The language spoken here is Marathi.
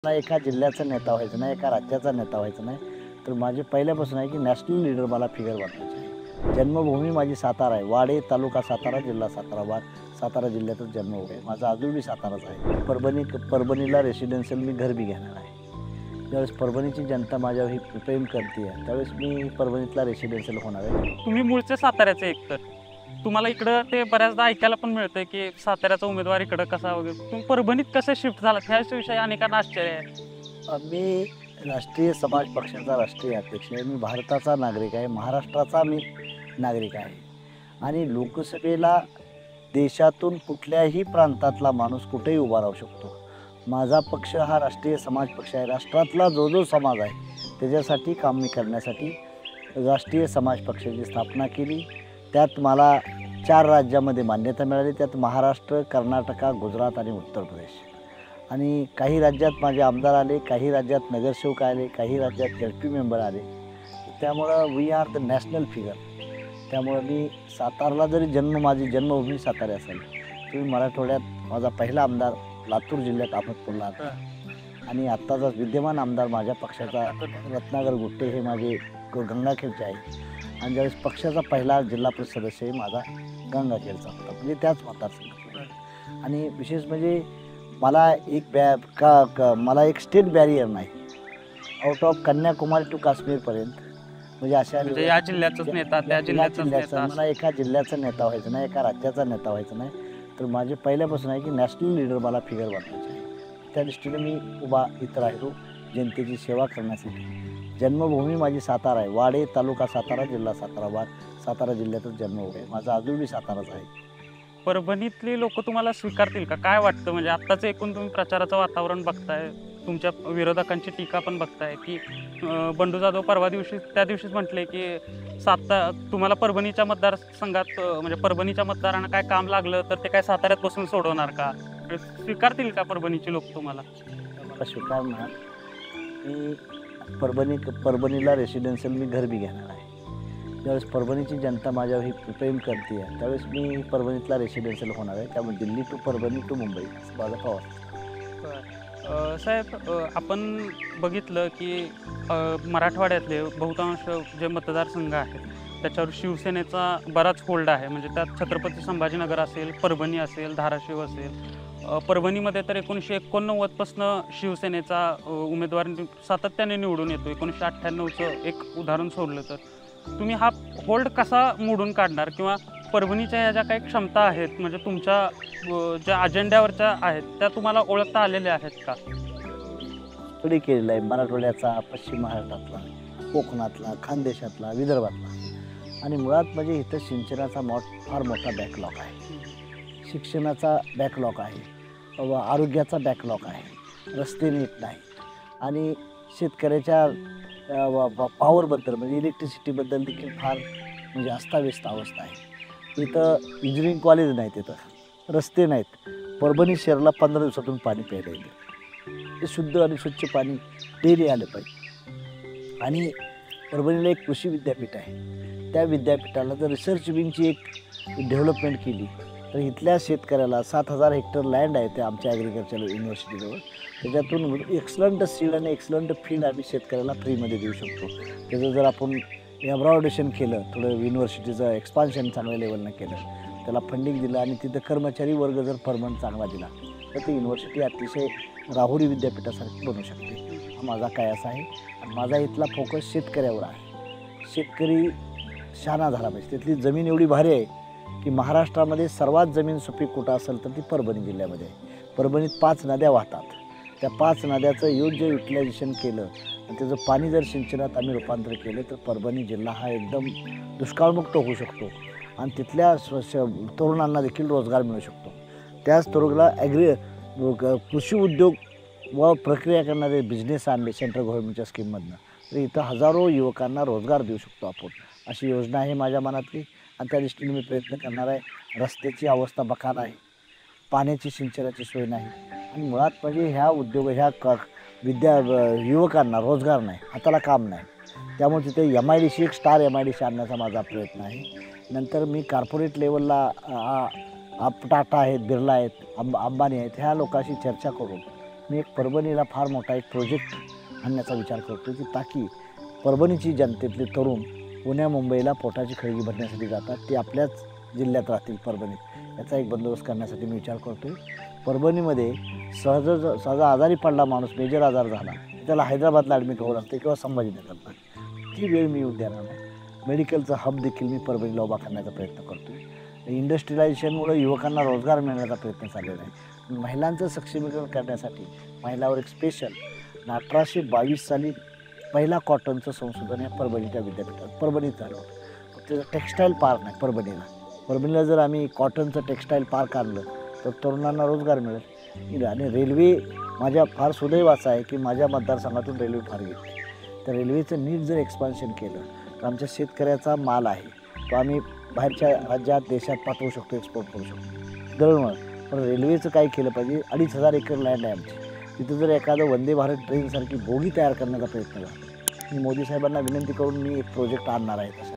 मला एका जिल्ह्याचा नेता व्हायचं नाही, एका राज्याचा नेता व्हायचं नाही, तर माझे पहिल्यापासून आहे की नॅशनल लीडर मला फिगर बनवायची आहे. जन्मभूमी माझी सातारा आहे. वाडे तालुका सातारा, जिल्हा सातारा. सातारा जिल्ह्यातच जन्म आहे. माझा अजून बी साताराच आहे. परभणीला रेसिडेन्शियल मी घर बी घेणार आहे. ज्यावेळेस परभणीची जनता माझ्यावर ही प्रेम करते आहे, त्यावेळेस मी परभणीतला रेसिडेन्शियल होणार आहे. तुम्ही मूळचे साताऱ्याचे एकतर तुम्हाला इकडं ते बऱ्याचदा ऐकायला पण मिळतंय की साताऱ्याचा उमेदवार इकडं कसा वगैरे तुम्ही परभणीत कसं शिफ्ट झाला ह्याविषयी अनेकांना आश्चर्य आहे. मी राष्ट्रीय समाज पक्षाचा राष्ट्रीय अध्यक्ष आहे. मी भारताचा नागरिक आहे, महाराष्ट्राचा मी नागरिक आहे. आणि लोकसभेला देशातून कुठल्याही प्रांतातला माणूस कुठेही उभा राहू शकतो. माझा पक्ष हा राष्ट्रीय समाज पक्ष आहे. राष्ट्रातला जो समाज आहे त्याच्यासाठी काम मी करण्यासाठी राष्ट्रीय समाज पक्षाची स्थापना केली. त्यात मला 4 राज्यामध्ये मान्यता मिळाली. त्यात महाराष्ट्र, कर्नाटका, गुजरात आणि उत्तर प्रदेश. आणि काही राज्यात माझे आमदार आले, काही राज्यात नगरसेवक आले, काही राज्यात एल पी मेंबर आले. त्यामुळं we are the national figure. त्यामुळं मी सातारला जरी माझी जन्मभूमी सातारा असेल, तुम्ही मराठवाड्यात माझा पहिला आमदार लातूर जिल्ह्यात अहमदपूरला होता. आणि आत्ताचा विद्यमान आमदार माझ्या पक्षाचा रत्नाकर गुट्टे हे माझे गंगाखेडचे आहे. आणि ज्यावेळेस पक्षाचा पहिला जिल्हा परिषद सदस्य माझा गंगाखेडचा होता, म्हणजे त्याच मतदारसंघात. आणि विशेष म्हणजे मला मला एक स्टेट बॅरियर नाही. आउट ऑफ कन्याकुमारी टू काश्मीरपर्यंत म्हणजे अशा या जिल्ह्याचाच नेता त्या जिल्ह्याचा मला एका जिल्ह्याचा नेता व्हायचं नाही, एका राज्याचा नेता व्हायचं नाही, तर माझे पहिल्यापासून आहे की नॅशनल लीडर मला फिगर बनवायचे आहे. त्या दृष्टीने मी उभा इथं राहिलो जनतेची सेवा करण्यासाठी. जन्मभूमी माझी सातारा आहे. वाडे तालुका सातारा, जिल्हा सातारा. सातारा जिल्ह्यातच जन्म आहे. माझा अजून बी साताराच आहे. परभणीतली लोक तुम्हाला स्वीकारतील का काय वाटतं? म्हणजे आत्ताचं एकूण तुम्ही प्रचाराचं वातावरण बघताय, तुमच्या विरोधकांची टीका पण बघताय की बंडू जाधव त्या दिवशीच म्हटले की तुम्हाला परभणीच्या मतदारसंघात म्हणजे परभणीच्या मतदारांना काय काम लागलं तर ते काय साताऱ्यात बसून सोडवणार का? स्वीकारतील का परभणीचे लोक तुम्हाला? मला स्वीकारणार. मी परभणीला रेसिडेन्शियल मी घर बी घेणार आहे. ज्यावेळेस परभणीची जनता माझ्यावर ही प्रेम करते आहे, त्यावेळेस मी परभणीतला रेसिडेन्शियल होणार आहे. त्यामुळे दिल्ली टू परभणी टू मुंबई असं माझा प्रवास. साहेब, आपण बघितलं की मराठवाड्यातले बहुतांश जे मतदारसंघ आहेत त्याच्यावर शिवसेनेचा बराच होल्ड आहे. म्हणजे त्यात छत्रपती संभाजीनगर असेल, परभणी असेल, धाराशिव असेल. परभणीमध्ये तर 1989 पासून शिवसेनेचा उमेदवार सातत्याने निवडून येतो. 1998चं एक उदाहरण सोडलं तर तुम्ही हा होल्ड कसा मोडून काढणार? किंवा परभणीच्या ह्या ज्या काही क्षमता आहेत म्हणजे तुमच्या ज्या अजेंड्यावरच्या आहेत त्या तुम्हाला ओळखता आलेल्या आहेत का? स्टडी केलेला आहे मराठवाड्याचा, पश्चिम महाराष्ट्रातला, कोकणातला, खानदेशातला, विदर्भातला. आणि मुळात म्हणजे इथं सिंचनाचा फार मोठा बॅकलॉग आहे, शिक्षणाचा बॅकलॉग आहे, आरोग्याचा बॅकलॉग आहे, रस्ते नीट नाहीत. आणि शेतकऱ्याच्या पॉवरबद्दल म्हणजे इलेक्ट्रिसिटीबद्दल देखील फार म्हणजे अस्ताव्यस्त अवस्था आहे. इथं इंजिनिअरिंग कॉलेज नाहीत, इथं रस्ते नाहीत. परभणी शहराला 15 दिवसातून पाणी प्यायला येतं. ते शुद्ध आणि स्वच्छ पाणी डेली आलं पाहिजे. आणि परभणीला एक कृषी विद्यापीठ आहे. त्या विद्यापीठाला जर रिसर्च विंगची एक डेव्हलपमेंट केली तर इथल्या शेतकऱ्याला 7,000 हेक्टर लँड आहे त्या आमच्या ॲग्रिकल्चर युनिव्हर्सिटीजवळ. त्याच्यातून एक्सलंट सीड आणि एक्सलंट फीड आम्ही शेतकऱ्याला फ्रीमध्ये देऊ शकतो. त्याचं जर आपण एब्रॉडेशन केलं, थोडं युनिव्हर्सिटीचं एक्सपान्शन चांगल्या लेवलनं केलं, त्याला फंडिंग दिलं आणि तिथं कर्मचारी वर्ग जर परमनंट चांगला दिला तर ती युनिव्हर्सिटी अतिशय राहुरी विद्यापीठासारखी बनू शकते. हा माझा काय असा आहे. आणि माझा इथला फोकस शेतकऱ्यावर आहे. शेतकरी शहाणा झाला पाहिजे. तिथली जमीन एवढी भारी आहे की महाराष्ट्रामध्ये सर्वात जमीन सुपीक कुठं असेल तर ती परभणी जिल्ह्यामध्ये आहे. परभणीत 5 नद्या वाहतात. त्या 5 नद्याचं योग्य युटिलायझेशन केलं आणि त्याचं पाणी जर सिंचनात आम्ही रूपांतर केलं तर परभणी जिल्हा हा एकदम दुष्काळमुक्त होऊ शकतो. आणि तिथल्या तरुणांना देखील रोजगार मिळू शकतो. त्याच तरुणाला कृषी उद्योग व प्रक्रिया करणारे बिझनेस आणले सेंट्रल गव्हर्नमेंटच्या स्कीममधनं तर इथं हजारो युवकांना रोजगार देऊ शकतो आपण. अशी योजना आहे माझ्या मनातली आणि त्या दृष्टीने मी प्रयत्न करणार आहे. रस्त्याची अवस्था बकाल आहे, पाण्याची सिंचनाची सोय नाही. आणि मुळात म्हणजे युवकांना रोजगार नाही, हाताला काम नाही. त्यामुळे तिथे MIDC एक स्टार MIDC आणण्याचा माझा प्रयत्न आहे. नंतर मी कॉर्पोरेट लेवलला टाटा आहेत, बिर्ला आहेत, अंबानी आहेत, ह्या लोकांशी चर्चा करून मी एक परभणीला फार मोठा एक प्रोजेक्ट आणण्याचा विचार करतो की ताकी परभणीची जनतेतले तरुण पुण्या मुंबईला पोटाची खळगी भरण्यासाठी जातात, ते आपल्याच जिल्ह्यात राहतील परभणीत, याचा एक बंदोबस्त करण्यासाठी मी विचार करतो आहे. परभणीमध्ये सहज आजारी पडला माणूस, मेजर आजार झाला, त्याला हैदराबादला ॲडमिट होऊ लागते किंवा संभाजीनगरला, ती वेळ मी येऊ देणार नाही. मेडिकलचा हब देखील मी परभणीला उभा करण्याचा प्रयत्न करतो आहे. इंडस्ट्रियलायझेशनमुळे युवकांना रोजगार मिळण्याचा प्रयत्न चाललेला आहे. महिलांचं सक्षमीकरण करण्यासाठी महिलावर एक स्पेशल 1822 साली पहिला कॉटनचं संशोधन या परभणीच्या विद्यापीठात परभणीत झालं होतं. त्याचं टेक्स्टाईल पार्क नाही परभणीला जर आम्ही कॉटनचं टेक्स्टाईल पार्क आणलं तर तरुणांना रोजगार मिळेल. आणि रेल्वे माझ्या फार सुदैवाचं आहे की माझ्या मतदारसंघातून रेल्वे फार गेली. तर रेल्वेचं नीट जर एक्सपान्शन केलं तर आमच्या शेतकऱ्याचा माल आहे तो आम्ही बाहेरच्या राज्यात देशात पाठवू शकतो, एक्सपोर्ट करू शकतो दळणवळण. पण रेल्वेचं काय केलं पाहिजे, 2500 एकर लँड आहे आमची, तिथं जर एखादं वंदे भारत ट्रेनसारखी बोगी तयार करण्याचा प्रयत्न झाला. मी मोदी साहेबांना विनंती करून मी एक प्रोजेक्ट आणणार आहे तसा.